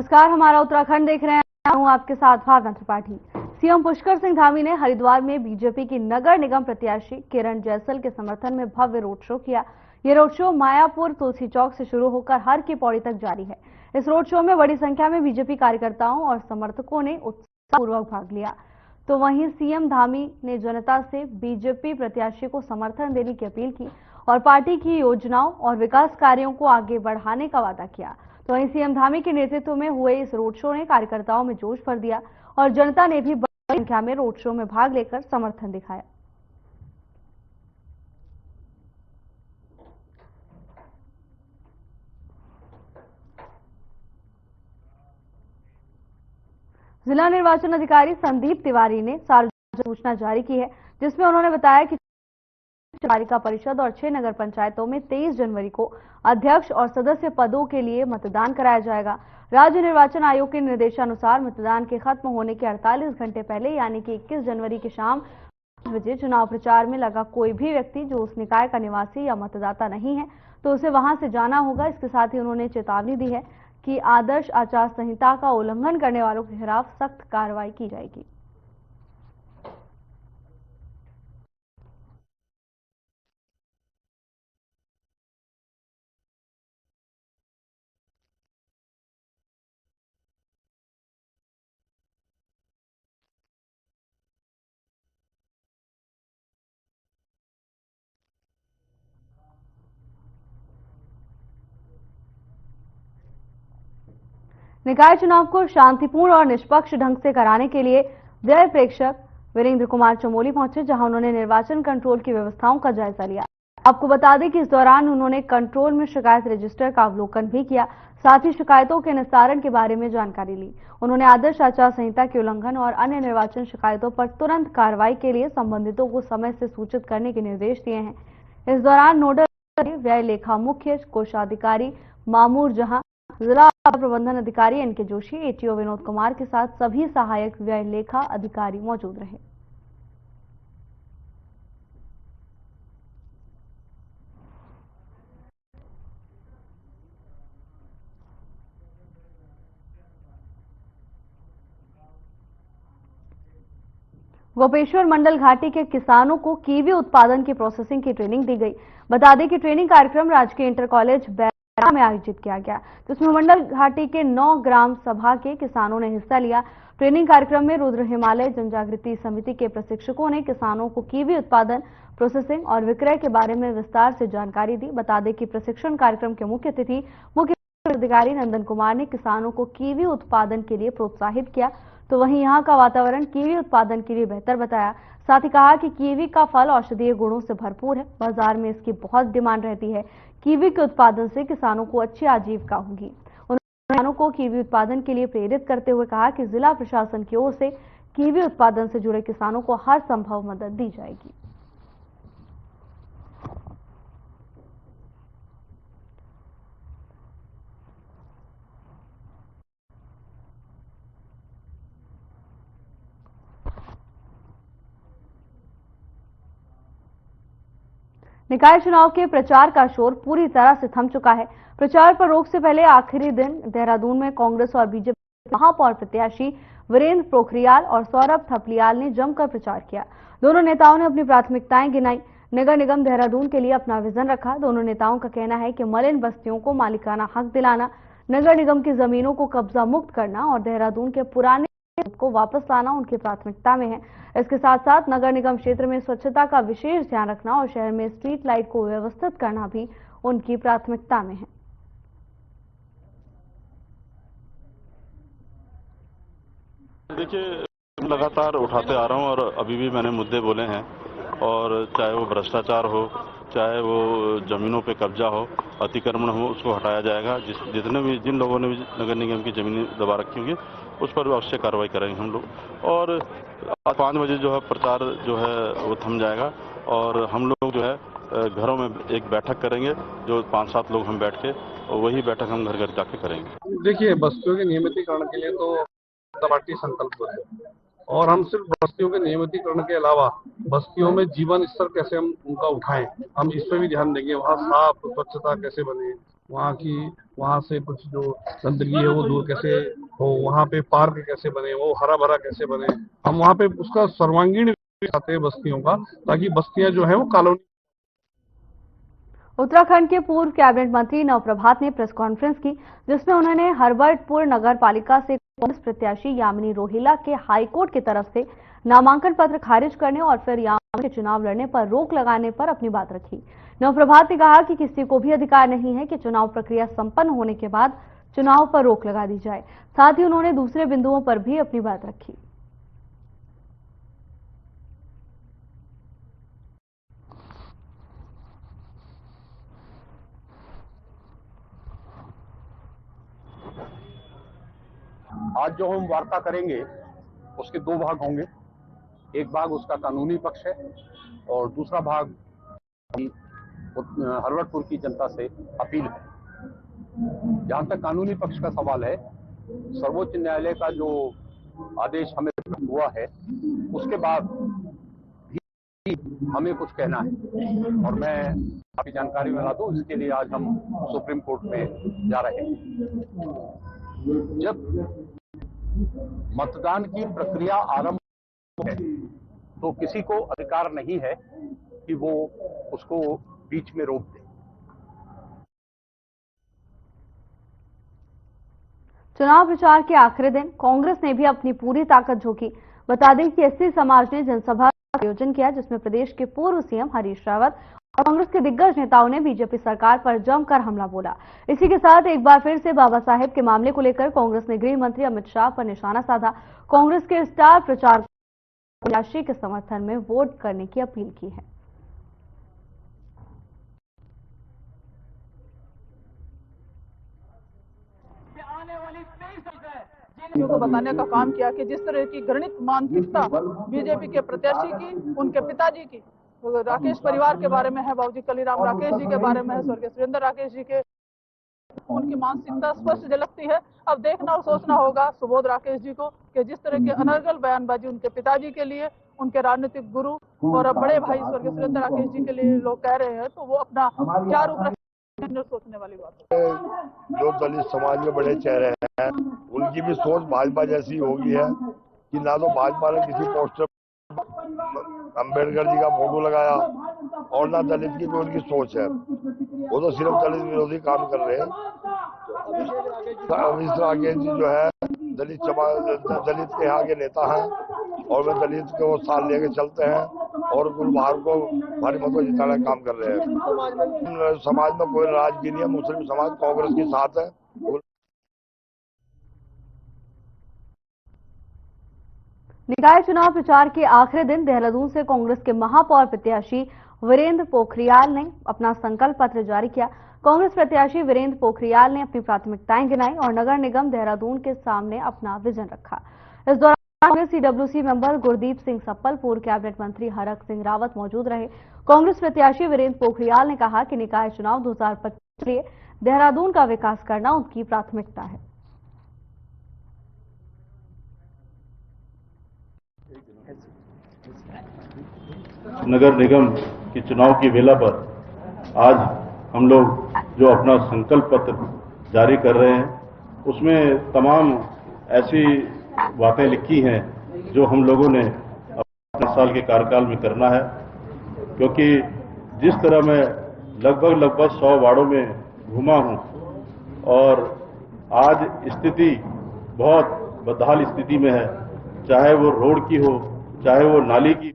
नमस्कार, हमारा उत्तराखंड देख रहे हैं। मैं हूं आपके साथ भावना त्रिपाठी। सीएम पुष्कर सिंह धामी ने हरिद्वार में बीजेपी की नगर निगम प्रत्याशी किरण जैसल के समर्थन में भव्य रोड शो किया। ये रोड शो मायापुर तुलसी चौक से शुरू होकर हर की पौड़ी तक जारी है। इस रोड शो में बड़ी संख्या में बीजेपी कार्यकर्ताओं और समर्थकों ने उत्साहपूर्वक भाग लिया। तो वहीं सीएम धामी ने जनता से बीजेपी प्रत्याशी को समर्थन देने की अपील की और पार्टी की योजनाओं और विकास कार्यों को आगे बढ़ाने का वादा किया। तो वहीं सीएम धामी के नेतृत्व में हुए इस रोड शो ने कार्यकर्ताओं में जोश भर दिया और जनता ने भी बड़ी संख्या में रोड शो में भाग लेकर समर्थन दिखाया। जिला निर्वाचन अधिकारी संदीप तिवारी ने सार्वजनिक सूचना जारी की है, जिसमें उन्होंने बताया कि पालिका परिषद और 6 नगर पंचायतों में 23 जनवरी को अध्यक्ष और सदस्य पदों के लिए मतदान कराया जाएगा। राज्य निर्वाचन आयोग के निर्देशानुसार मतदान के खत्म होने के 48 घंटे पहले यानी कि 21 जनवरी की शाम 5 बजे चुनाव प्रचार में लगा कोई भी व्यक्ति जो उस निकाय का निवासी या मतदाता नहीं है तो उसे वहां से जाना होगा। इसके साथ ही उन्होंने चेतावनी दी है कि आदर्श आचार संहिता का उल्लंघन करने वालों के खिलाफ सख्त कार्रवाई की जाएगी। निकाय चुनाव को शांतिपूर्ण और निष्पक्ष ढंग से कराने के लिए व्यय प्रेक्षक वीरेंद्र कुमार चमोली पहुंचे, जहां उन्होंने निर्वाचन कंट्रोल की व्यवस्थाओं का जायजा लिया। आपको बता दें कि इस दौरान उन्होंने कंट्रोल में शिकायत रजिस्टर का अवलोकन भी किया, साथ ही शिकायतों के निस्तारण के बारे में जानकारी ली। उन्होंने आदर्श आचार संहिता के उल्लंघन और अन्य निर्वाचन शिकायतों पर तुरंत कार्रवाई के लिए संबंधितों को समय से सूचित करने के निर्देश दिए हैं। इस दौरान नोडल व्यय लेखा मुख्य कोषाधिकारी मामूर जहां, जिला प्रबंधन अधिकारी एनके जोशी, एटीओ विनोद कुमार के साथ सभी सहायक व्यय लेखा अधिकारी मौजूद रहे। गोपेश्वर मंडल घाटी के किसानों को कीवी उत्पादन की प्रोसेसिंग की ट्रेनिंग दी गई। बता दें कि ट्रेनिंग कार्यक्रम राजकीय इंटर कॉलेज में आयोजित किया गया, जिसमें मंडल घाटी के 9 ग्राम सभा के किसानों ने हिस्सा लिया। ट्रेनिंग कार्यक्रम में रुद्र हिमालय जनजागृति समिति के प्रशिक्षकों ने किसानों को कीवी उत्पादन, प्रोसेसिंग और विक्रय के बारे में विस्तार से जानकारी दी। बता दें कि प्रशिक्षण कार्यक्रम के मुख्य अतिथि मुख्य अधिकारी नंदन कुमार ने किसानों को कीवी उत्पादन के लिए प्रोत्साहित किया। तो वहीं यहां का वातावरण कीवी उत्पादन के लिए बेहतर बताया। साथ ही कहा कि कीवी का फल औषधीय गुणों से भरपूर है, बाजार में इसकी बहुत डिमांड रहती है। कीवी के उत्पादन से किसानों को अच्छी आजीविका होगी। उन्होंने किसानों को कीवी उत्पादन के लिए प्रेरित करते हुए कहा कि जिला प्रशासन की ओर से कीवी उत्पादन से जुड़े किसानों को हर संभव मदद दी जाएगी। निकाय चुनाव के प्रचार का शोर पूरी तरह से थम चुका है। प्रचार पर रोक से पहले आखिरी दिन देहरादून में कांग्रेस और बीजेपी महापौर प्रत्याशी वीरेंद्र पोखरियाल और सौरभ थपलियाल ने जमकर प्रचार किया। दोनों नेताओं ने अपनी प्राथमिकताएं गिनाई, नगर निगम देहरादून के लिए अपना विजन रखा। दोनों नेताओं का कहना है कि मलिन बस्तियों को मालिकाना हक दिलाना, नगर निगम की जमीनों को कब्जा मुक्त करना और देहरादून के पुराने को वापस लाना उनकी प्राथमिकता में है। इसके साथ साथ नगर निगम क्षेत्र में स्वच्छता का विशेष ध्यान रखना और शहर में स्ट्रीट लाइट को व्यवस्थित करना भी उनकी प्राथमिकता में है। देखिए, लगातार उठाते आ रहा हूं और अभी भी मैंने मुद्दे बोले हैं, और चाहे वो भ्रष्टाचार हो, चाहे वो जमीनों पे कब्जा हो, अतिक्रमण हो, उसको हटाया जाएगा। जिन लोगों ने भी नगर निगम की जमीनें दबा रखी होंगी उस पर अवश्य कार्रवाई करेंगे हम लोग। और आज 5 बजे जो है प्रचार जो है वो थम जाएगा और हम लोग जो है घरों में एक बैठक करेंगे, जो 5-7 लोग हम बैठ के, और वही बैठक हम घर घर जाके करेंगे। देखिए, बस्तियों के नियमितीकरण के लिए तो पार्टी संकल्प है और हम सिर्फ बस्तियों के नियमितीकरण के अलावा बस्तियों में जीवन स्तर कैसे हम उनका उठाएं, हम इस पर भी ध्यान देंगे। वहाँ साफ स्वच्छता कैसे बने, वहाँ से कुछ जो गंदगी है वो दूर कैसे हो, वहाँ पे पार्क कैसे बने, वो हरा भरा कैसे बने। हम वहाँ पे उसका सर्वांगीण विकास चाहते हैं बस्तियों का, ताकि बस्तियां जो है वो कॉलोनी। उत्तराखंड के पूर्व कैबिनेट मंत्री नवप्रभात ने प्रेस कॉन्फ्रेंस की, जिसमें उन्होंने हरबर्टपुर नगर पालिका से कांग्रेस प्रत्याशी यामिनी रोहिला के हाईकोर्ट की तरफ से नामांकन पत्र खारिज करने और फिर यामिनी के चुनाव लड़ने पर रोक लगाने पर अपनी बात रखी। नवप्रभात ने कहा कि किसी को भी अधिकार नहीं है कि चुनाव प्रक्रिया संपन्न होने के बाद चुनाव पर रोक लगा दी जाए। साथ ही उन्होंने दूसरे बिंदुओं पर भी अपनी बात रखी। आज जो हम वार्ता करेंगे उसके दो भाग होंगे। एक भाग उसका कानूनी पक्ष है और दूसरा भाग हरवटपुर की जनता से अपील है। जहां तक कानूनी पक्ष का सवाल है, सर्वोच्च न्यायालय का जो आदेश हमें हुआ है उसके बाद भी हमें कुछ कहना है और मैं आपकी जानकारी में ला दूं, इसके लिए आज हम सुप्रीम कोर्ट में जा रहे हैं। जब मतदान की प्रक्रिया आरंभ है तो किसी को अधिकार नहीं है कि वो उसको बीच में रोक दे। चुनाव प्रचार के आखिरी दिन कांग्रेस ने भी अपनी पूरी ताकत झोंकी। बता दें कि एससी समाज ने जनसभा का आयोजन किया, जिसमें प्रदेश के पूर्व सीएम हरीश रावत और कांग्रेस के दिग्गज नेताओं ने बीजेपी सरकार पर जमकर हमला बोला। इसी के साथ एक बार फिर से बाबा साहेब के मामले को लेकर कांग्रेस ने गृह मंत्री अमित शाह पर निशाना साधा। कांग्रेस के स्टार प्रचारक प्रत्याशी के समर्थन में वोट करने की अपील की है। को बताने का काम किया कि जिस तरह की घृणित मानसिकता बीजेपी के प्रत्याशी की, उनके पिताजी की, राकेश परिवार के बारे में है, बाबूजी कलीराम राकेश जी के बारे में है, स्वर्गीय सुरेंद्र राकेश जी के, उनकी मानसिकता स्पष्ट झलकती है। अब देखना और सोचना होगा सुबोध राकेश जी को कि जिस तरह के अनर्गल बयानबाजी उनके पिताजी के लिए, उनके राजनीतिक गुरु और बड़े भाई स्वर्गीय सुरेंद्र राकेश जी के लिए लोग कह रहे हैं, तो वो अपना क्या रूप रखें, सोचने वाली बात है। जो दलित समाज में बड़े चेहरे हैं उनकी भी सोच भाजपा जैसी हो गई है कि ना तो भाजपा ने किसी पोस्टर अंबेडकर जी का फोटो लगाया और ना दलित की भी उनकी सोच है। वो तो सिर्फ दलित विरोधी काम कर रहे हैं। अमित राकेश जी जो है दलित के यहाँ के नेता हैं और वे दलित को साथ लेके चलते हैं और गुलबहार को भारी मतों जिताने का काम कर रहे हैं। समाज में कोई नाराजगी नहीं है, मुस्लिम समाज कांग्रेस के साथ है। निकाय चुनाव प्रचार के आखिरी दिन देहरादून से कांग्रेस के महापौर प्रत्याशी वीरेंद्र पोखरियाल ने अपना संकल्प पत्र जारी किया। कांग्रेस प्रत्याशी वीरेंद्र पोखरियाल ने अपनी प्राथमिकताएं गिनाई और नगर निगम देहरादून के सामने अपना विजन रखा। इस दौरान Congress CWC member Gurdeep Singh supple, पूर्व कैबिनेट मंत्री हरक सिंह रावत मौजूद रहे। कांग्रेस प्रत्याशी वीरेंद्र पोखरियाल ने कहा कि निकाय चुनाव 2025 के लिए देहरादून का विकास करना उनकी प्राथमिकता है। नगर निगम के चुनाव की बेला पर आज हम लोग जो अपना संकल्प पत्र जारी कर रहे हैं, उसमें तमाम ऐसी बातें लिखी हैं जो हम लोगों ने अपने साल के कार्यकाल में करना है। क्योंकि जिस तरह मैं लगभग 100 वार्डों में घूमा हूं और आज स्थिति बहुत बदहाल स्थिति में है, चाहे वो रोड की हो, चाहे वो नाली की।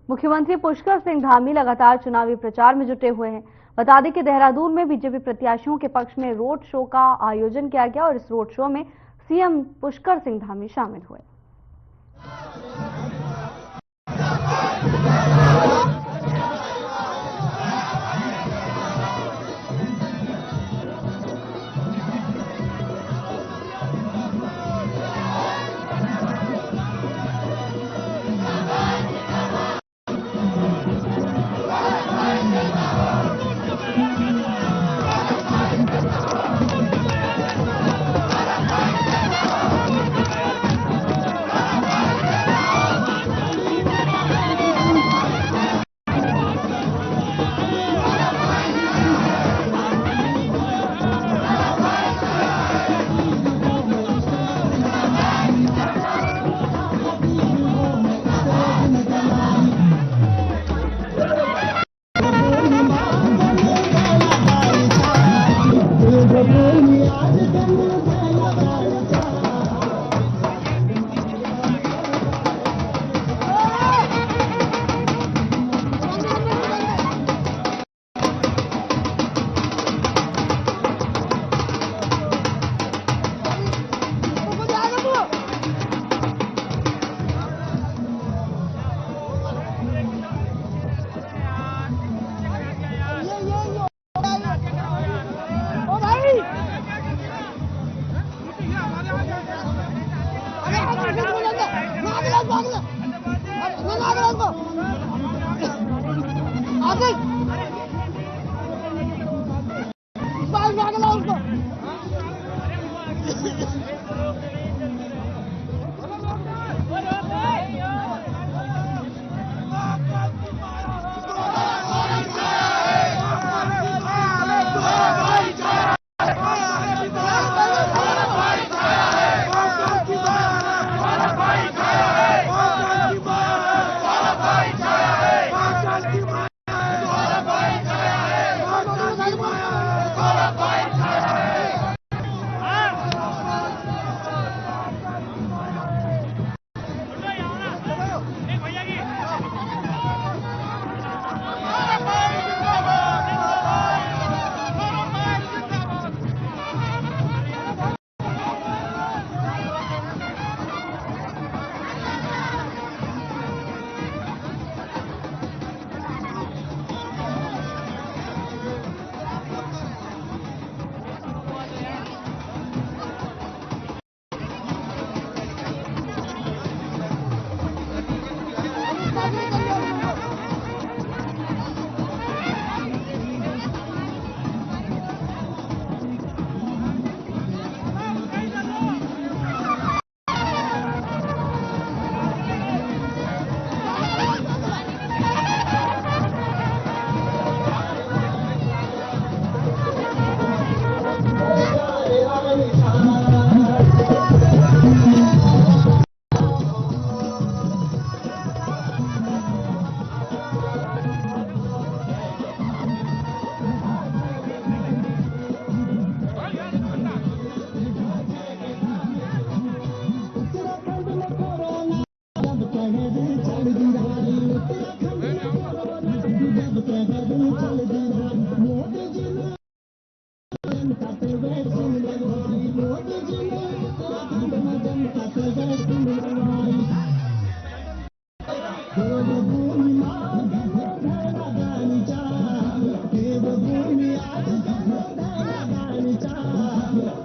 मुख्यमंत्री पुष्कर सिंह धामी लगातार चुनावी प्रचार में जुटे हुए हैं। बता दें कि देहरादून में बीजेपी प्रत्याशियों के पक्ष में रोड शो का आयोजन किया गया और इस रोड शो में सीएम पुष्कर सिंह धामी शामिल हुए।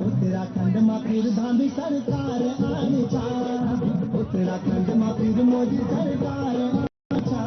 उत्तराखंड में फिर भाभी सरकार आने चा, उत्तराखंड में फिर मोदी सरकार आने चा।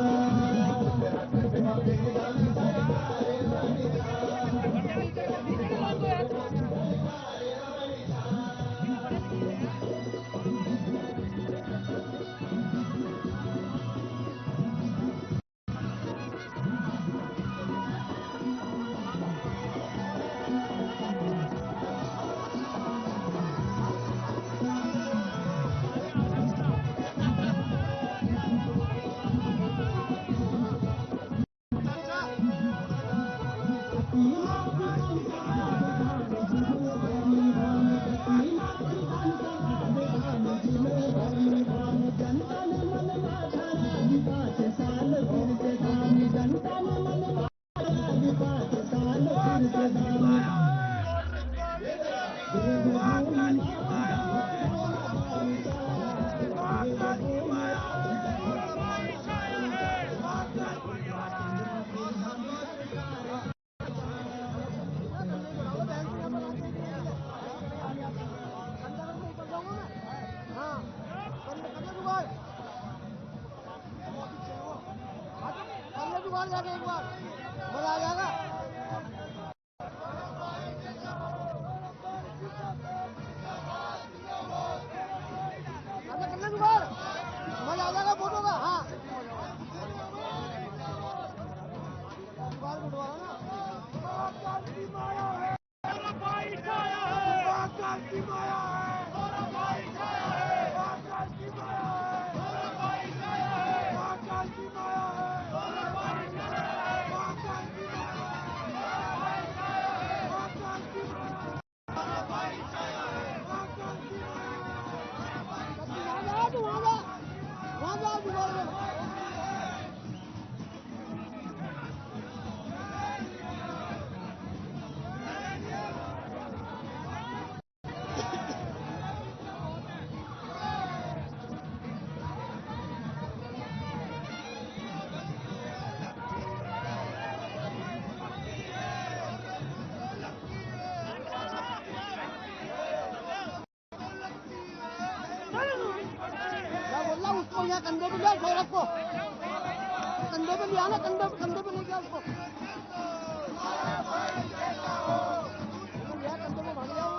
कंधे पे लिया ना, कंधे पे ले गया उसको। लिया कंधे पे, भाग गया वो।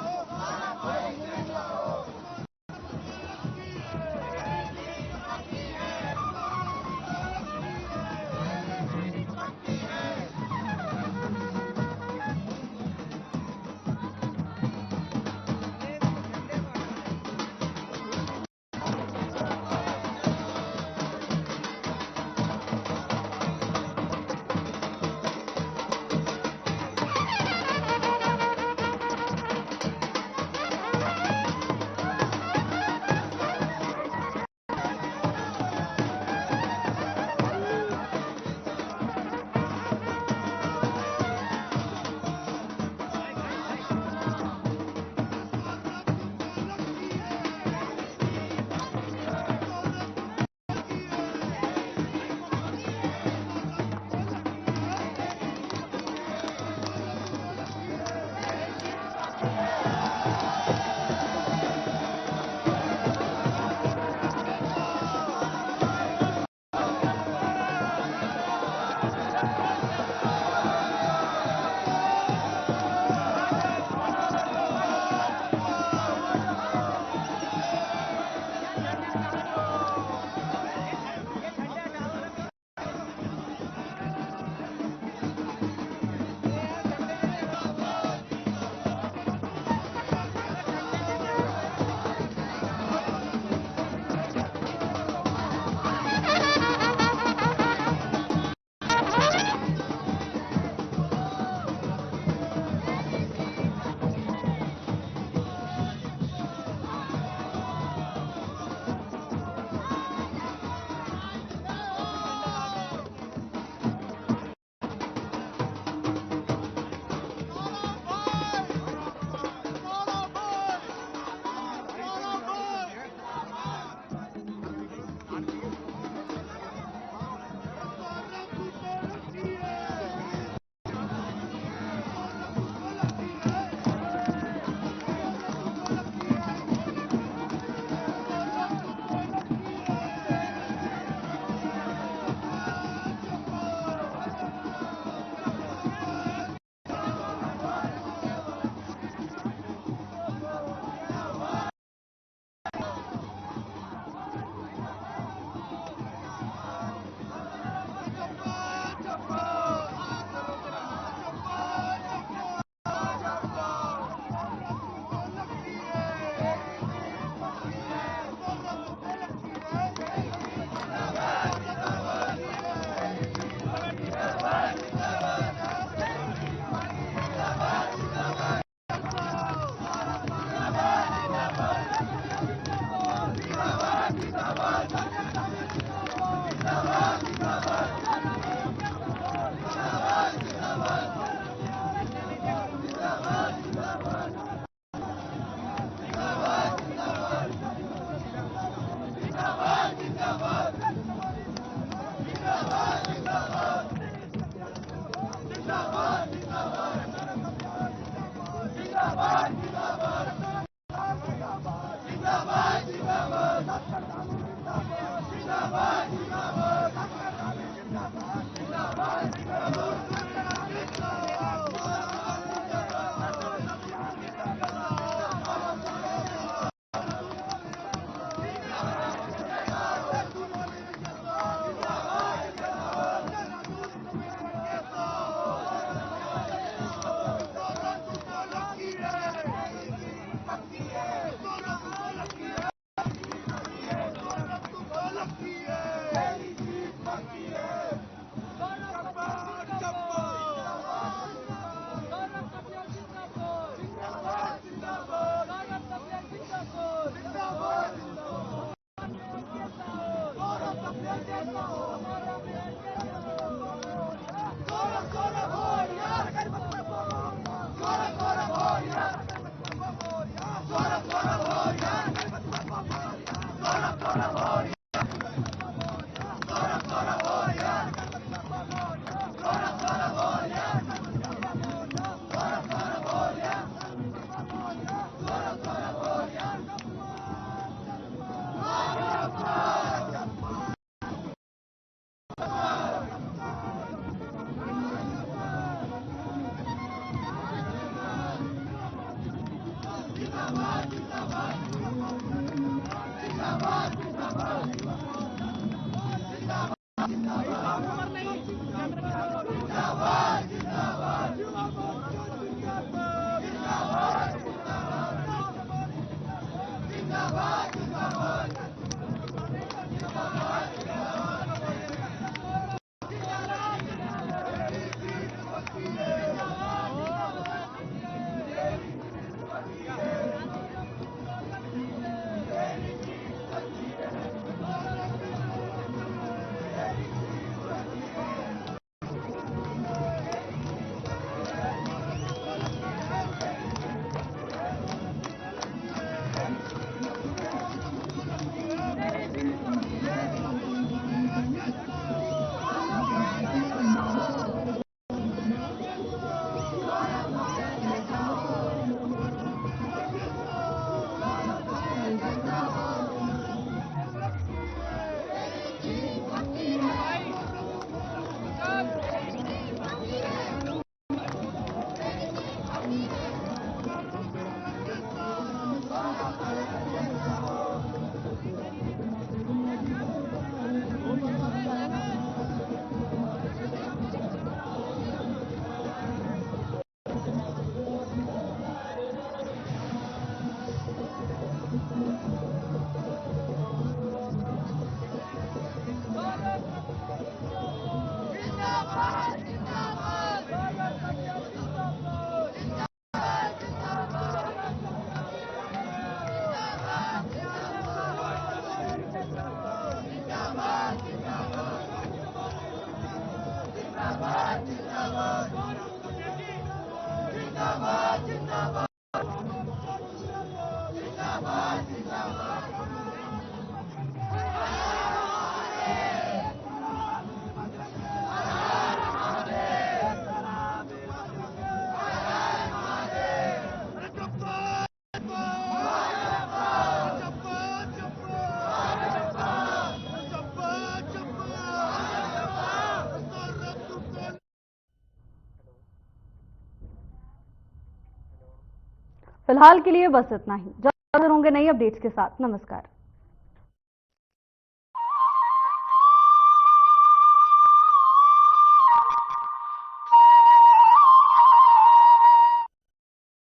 फिलहाल के लिए बस इतना ही। जल्द हाजिर होंगे नई अपडेट्स के साथ। नमस्कार।